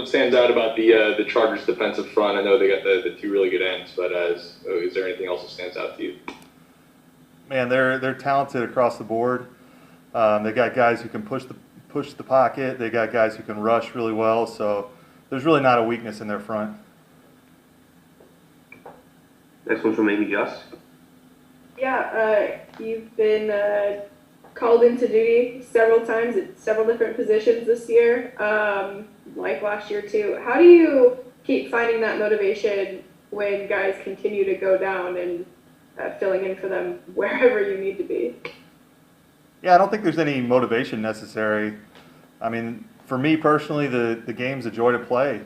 what stands out about the Chargers defensive front? I know they got the two really good ends, but is there anything else that stands out to you? Man, they're talented across the board. They got guys who can push the pocket. They got guys who can rush really well. So there's really not a weakness in their front. Next one's from Amy Just. Yeah, you've been called into duty several times at several different positions this year, like last year too. How do you keep finding that motivation when guys continue to go down and filling in for them wherever you need to be? Yeah, I don't think there's any motivation necessary. I mean, for me personally, the game's a joy to play.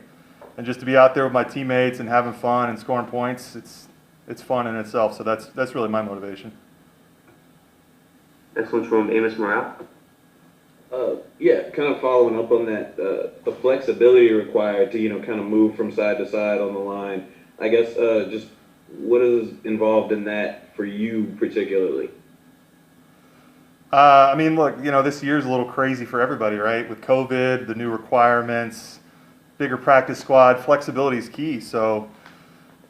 And just to be out there with my teammates and having fun and scoring points, it's fun in itself. So that's really my motivation. Next one's from Amos Morale. Yeah, kind of following up on that, the flexibility required to, kind of move from side to side on the line. I guess just what is involved in that for you particularly? I mean, look, this year's a little crazy for everybody, right? With COVID, the new requirements, bigger practice squad, flexibility is key. So,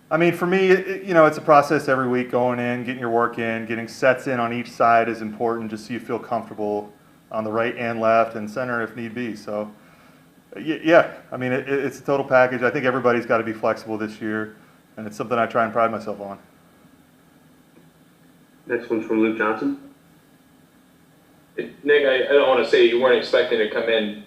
I mean, for me, it's a process every week, going in, getting your work in, getting sets in on each side is important just so you feel comfortable on the right and left and center if need be. So, yeah, I mean, it's a total package. I think everybody's got to be flexible this year, and it's something I try and pride myself on. Next one's from Luke Johnson. Nick, I don't want to say you weren't expecting to come in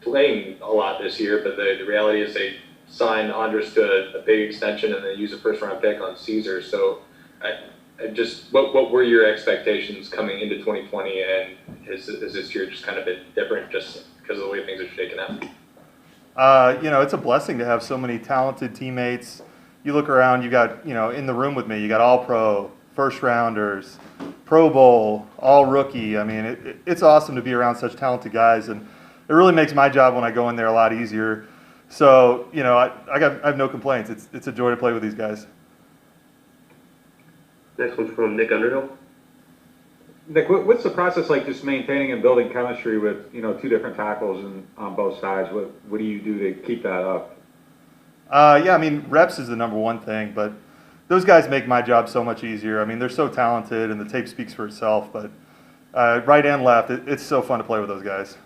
playing a lot this year, but the reality is they signed Andres to a big extension and then use a first-round pick on Caesar. So what were your expectations coming into 2020, and has this year just kind of been different just because of the way things are shaking out? It's a blessing to have so many talented teammates. You look around, you got, in the room with me, you got all-pro, first-rounders, Pro Bowl, all rookie. I mean, it's awesome to be around such talented guys, and it really makes my job when I go in there a lot easier. So, I have no complaints. It's a joy to play with these guys. Next one's from Nick Underhill. Nick, what's the process like just maintaining and building chemistry with, two different tackles on both sides? What do you do to keep that up? Yeah, I mean, reps is the number one thing, but those guys make my job so much easier. I mean, they're so talented, and the tape speaks for itself. But right and left, it's so fun to play with those guys.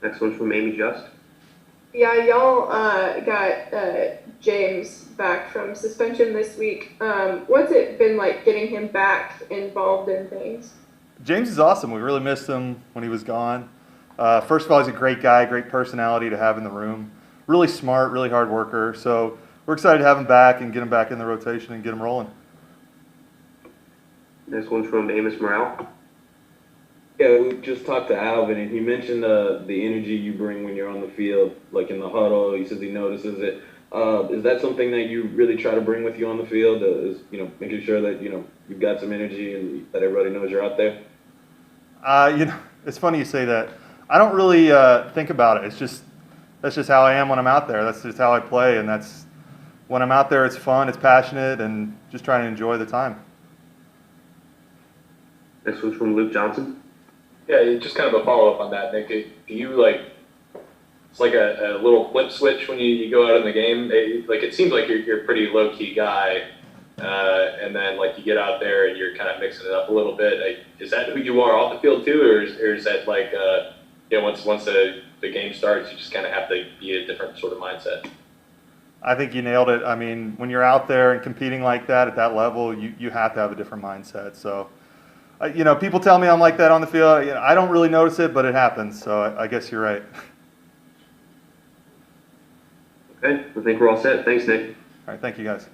Next one's from Amy Just. Yeah, y'all got James back from suspension this week. What's it been like getting him back involved in things? James is awesome. We really missed him when he was gone. First of all, he's a great guy, great personality to have in the room. Really smart, really hard worker. So we're excited to have him back and get him back in the rotation and get him rolling. Next one's from Amos Morale. Yeah, we just talked to Alvin, and he mentioned the energy you bring when you're on the field, like in the huddle. He says he notices it. Is that something that you really try to bring with you on the field? Is making sure that you've got some energy and that everybody knows you're out there? It's funny you say that. I don't really think about it. That's just how I am when I'm out there. That's just how I play, and that's when I'm out there. It's fun, it's passionate, and just trying to enjoy the time. Next one's from Luke Johnson. Yeah, just kind of a follow-up on that, Nick. Do you it's like a little flip switch when you go out in the game? It seems like you're a pretty low-key guy, and then you get out there and you're kind of mixing it up a little bit. Is that who you are off the field too, or is that once the game starts, you just kind of have to be a different sort of mindset? I think you nailed it. I mean, when you're out there and competing like that at that level, you have to have a different mindset. So, people tell me I'm like that on the field. I don't really notice it, but it happens. So I guess you're right. Okay, I think we're all set. Thanks, Nick. All right, thank you guys.